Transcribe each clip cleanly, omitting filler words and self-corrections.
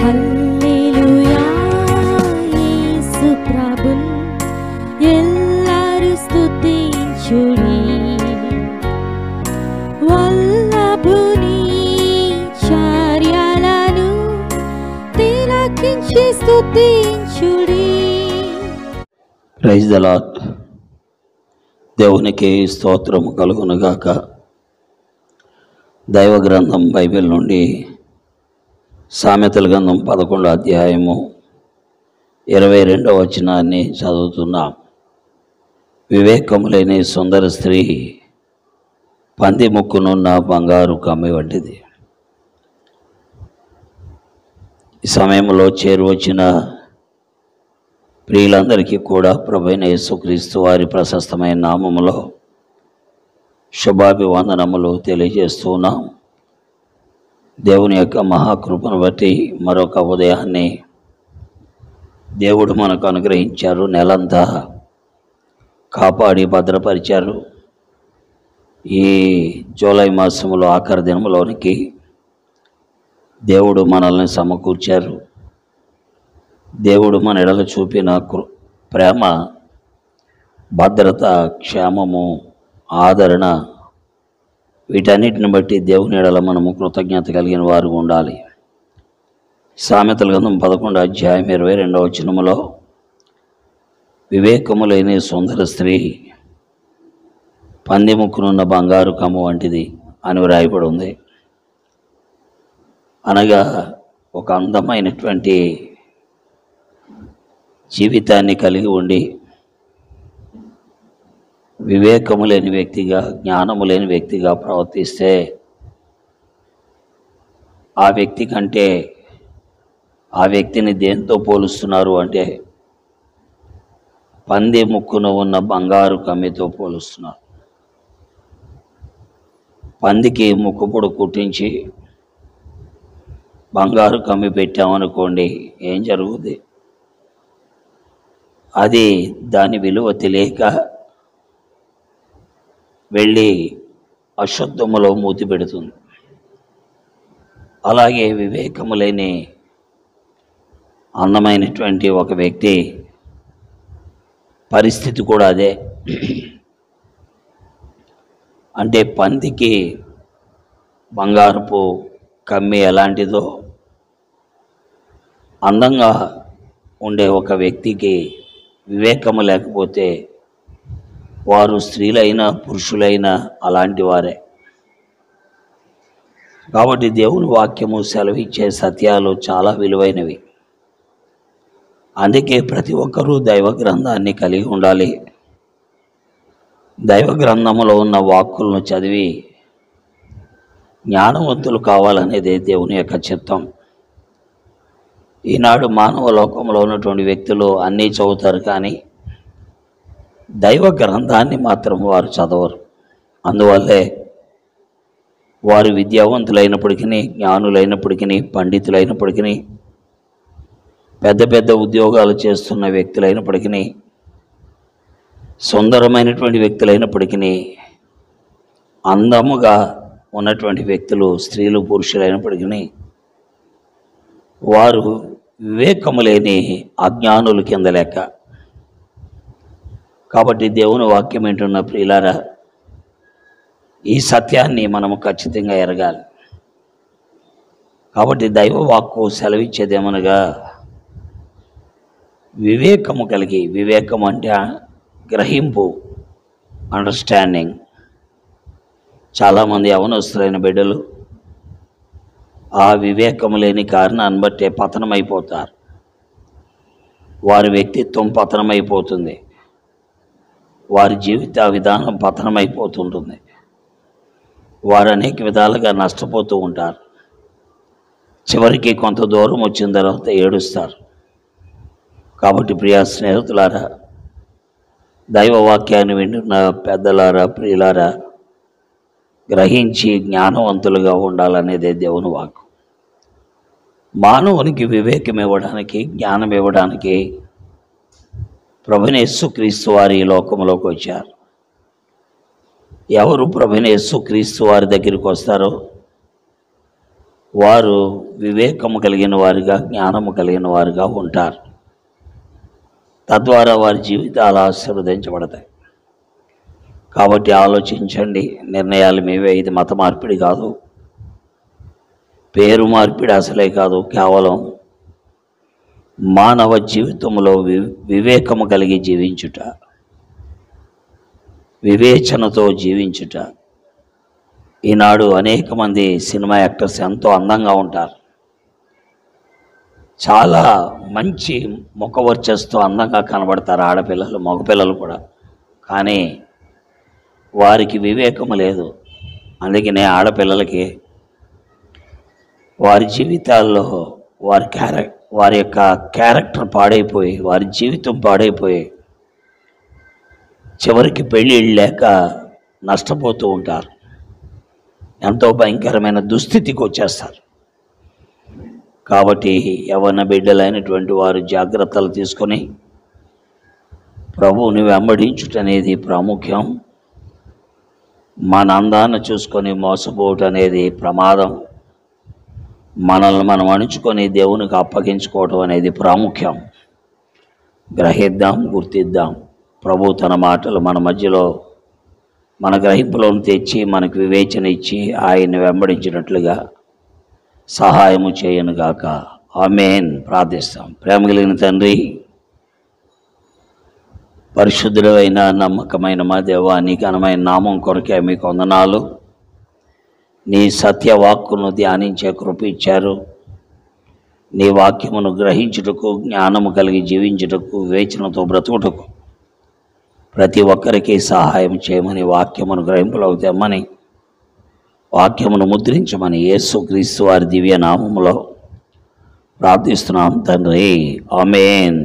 హల్లెలూయా యేసు ప్రభున్ ఎల్లరు స్తుతించుడి వల్లభుని చర్యలను తిలకించి స్తుతించుడి. Praise the Lord. దేవునికి స్తోత్రము కలుగునుగాక. దైవ గ్రంథం బైబిల్ నుండి సామెతల గ్రంథం 11వ అధ్యాయము 22వ వచనాన్ని చదువుతున్నాం. వివేకము లేని సుందర స్త్రీ పంది ముక్కునున్న బంగారు కమ్మి వంటిది. ఈ సమయంలో చేరువచ్చిన ప్రియులందరికీ కూడా ప్రభువైన యేసుక్రీస్తు వారి ప్రశస్తమైన నామములో శుభాభివందనములు తెలియజేస్తున్నాం. దేవుని యొక్క మహాకృపను బట్టి మరొక ఉదయాన్ని దేవుడు మనకు అనుగ్రహించారు. నెలంతా కాపాడి భద్రపరిచారు. ఈ జూలై మాసంలో ఆఖరి దినములోనికి దేవుడు మనల్ని సమకూర్చారు. దేవుడు మన ఎడల చూపిన ప్రేమ, భద్రత, క్షేమము, ఆదరణ, వీటన్నిటిని బట్టి దేవుని ఎడల మనము కృతజ్ఞత కలిగిన వారు ఉండాలి. సామెతల గ్రంథం 11వ అధ్యాయం 22వ వచనములో వివేకము లేని సుందర స్త్రీ పంది ముక్కునున్న బంగారు కమ్ము వంటిది అని వ్రాయబడి ఉంది. అనగా ఒక అందమైనటువంటి జీవితాన్ని కలిగి ఉండి వివేకము లేని వ్యక్తిగా, జ్ఞానము లేని వ్యక్తిగా ప్రవర్తిస్తే ఆ వ్యక్తి కంటే ఆ వ్యక్తిని దేంతో పోలుస్తున్నారు అంటే పంది ముక్కున ఉన్న బంగారు కమ్మితో పోలుస్తున్నారు. పందికి ముక్కుపుడు కుట్టించి బంగారు కమ్మి పెట్టామనుకోండి, ఏం జరుగుతుంది? అది దాని విలువ తెలియక వెళ్ళి అశుద్ధములో మూతి పెడుతుంది. అలాగే వివేకము లేని అందమైనటువంటి ఒక వ్యక్తి పరిస్థితి కూడా అదే. అంటే పందికి బంగారపు కమ్మి ఎలాంటిదో అందంగా ఉండే ఒక వ్యక్తికి వివేకము లేకపోతే వారు స్త్రీలైనా పురుషులైనా అలాంటి వారే. కాబట్టి దేవుని వాక్యము సెలవిచ్చే సత్యాలు చాలా విలువైనవి. అందుకే ప్రతి ఒక్కరూ దైవ గ్రంథాన్ని కలిగి ఉండాలి. దైవ గ్రంథములో ఉన్న వాక్కులను చదివి జ్ఞానవంతులు కావాలనేదే దేవుని యొక్క చిత్తం. ఈనాడు మానవ లోకంలో ఉన్నటువంటి వ్యక్తులు అన్నీ చదువుతారు, కానీ దైవ గ్రంథాన్ని మాత్రం వారు చదవరు. అందువల్లే వారు విద్యావంతులైనప్పటికీ, జ్ఞానులైనప్పటికీ, పండితులైనప్పటికీ, పెద్ద పెద్ద ఉద్యోగాలు చేస్తున్న వ్యక్తులైనప్పటికీ, సుందరమైనటువంటి వ్యక్తులైనప్పటికీ, అందముగా ఉన్నటువంటి వ్యక్తులు స్త్రీలు పురుషులైనప్పటికీ వారు వివేకము లేని అజ్ఞానుల కింద లెక్క. కాబట్టి దేవుని వాక్యం ఏంటున్న ప్రియులారా, ఈ సత్యాన్ని మనము ఖచ్చితంగా ఎరగాలి. కాబట్టి దైవ వాక్కు సెలవిచ్చేదేమనగా వివేకము కలిగి, వివేకం అంటే గ్రహింపు, అండర్స్టాండింగ్. చాలామంది యవనస్తులైన బిడ్డలు ఆ వివేకము లేని కారణాన్ని బట్టే పతనమైపోతారు. వారి వ్యక్తిత్వం పతనమైపోతుంది, వారి జీవిత విధానం పతనమైపోతుంటుంది. వారు అనేక విధాలుగా నష్టపోతూ ఉంటారు. చివరికి కొంత దూరం వచ్చిన తర్వాత ఏడుస్తారు. కాబట్టి ప్రియా స్నేహితులారా, దైవవాక్యాన్ని వింటున్న పెద్దలారా, ప్రియులారా, గ్రహించి జ్ఞానవంతులుగా ఉండాలనేదే దేవుని వాక్కు. మానవునికి వివేకం ఇవ్వడానికి, జ్ఞానం ఇవ్వడానికి ప్రభువైన యేసుక్రీస్తు వారు ఈ లోకంలోకి వచ్చారు. ఎవరు ప్రభువైన యేసుక్రీస్తు వారి దగ్గరికి వస్తారో వారు వివేకము కలిగిన వారుగా, జ్ఞానము కలిగిన వారుగా ఉంటారు. తద్వారా వారి జీవితాలు ఆశీర్వదించబడతాయి. కాబట్టి ఆలోచించండి, నిర్ణయాలు మీవే. ఇది మత మార్పిడి కాదు, పేరు మార్పిడి అసలే కాదు. కేవలం మానవ జీవితంలో వివేకము కలిగి జీవించుట, వివేచనతో జీవించుట. ఈనాడు అనేక మంది సినిమా యాక్టర్స్ ఎంతో అందంగా ఉంటారు, చాలా మంచి ముఖవర్చస్తో అందంగా కనబడతారు, ఆడపిల్లలు మగపిల్లలు కూడా. కానీ వారికి వివేకము లేదు. అందుకనే ఆడపిల్లలకి వారి జీవితాల్లో వారి యొక్క క్యారెక్టర్ పాడైపోయి, వారి జీవితం పాడైపోయి చివరికి పెళ్ళిళ్ళు లేక నష్టపోతూ ఉంటారు. ఎంతో భయంకరమైన దుస్థితికి వచ్చేస్తారు. కాబట్టి యవ్వన బిడ్డలైనటువంటి వారు జాగ్రత్తలు తీసుకొని ప్రభువుని వెంబడించుటనేది ప్రాముఖ్యం. మన అందాన్ని చూసుకొని మోసపోవటం అనేది ప్రమాదం. మనల్ని మనం అణుచుకొని దేవునికి అప్పగించుకోవటం అనేది ప్రాముఖ్యం. గ్రహిద్దాం, గుర్తిద్దాం. ప్రభు తన మాటలు మన మధ్యలో, మన గ్రహింపులోని తెచ్చి మనకు వివేచన ఇచ్చి ఆయన్ని వెంబడించినట్లుగా సహాయము చేయనుగాక. ఆమేన్. ప్రార్థిస్తాం. ప్రేమ కలిగిన తండ్రి, పరిశుద్ధుడైన నమ్మకమైన మా దేవా, నీ ఘనమైన నామం కొరకే మీకు వందనాలు. నీ సత్యవాక్కును ధ్యానించే కృప ఇచ్చారు. నీ వాక్యమును గ్రహించుటకు, జ్ఞానము కలిగి జీవించుటకు, వివేచనతో బ్రతుకుటకు ప్రతి ఒక్కరికి సహాయం చేయమని, వాక్యమును గ్రహింపులోకి తెమ్మని, వాక్యమును ముద్రించమని యేసుక్రీస్తు వారి దివ్య నామములో ప్రార్థిస్తున్నాం తండ్రి. ఆమేన్.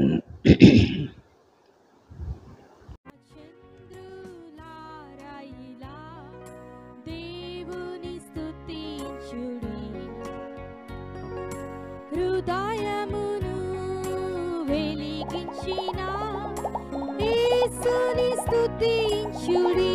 దేవుని స్తుతించుడి, హృదయమును వెలిగించిన యేసుని స్తుతించుడి.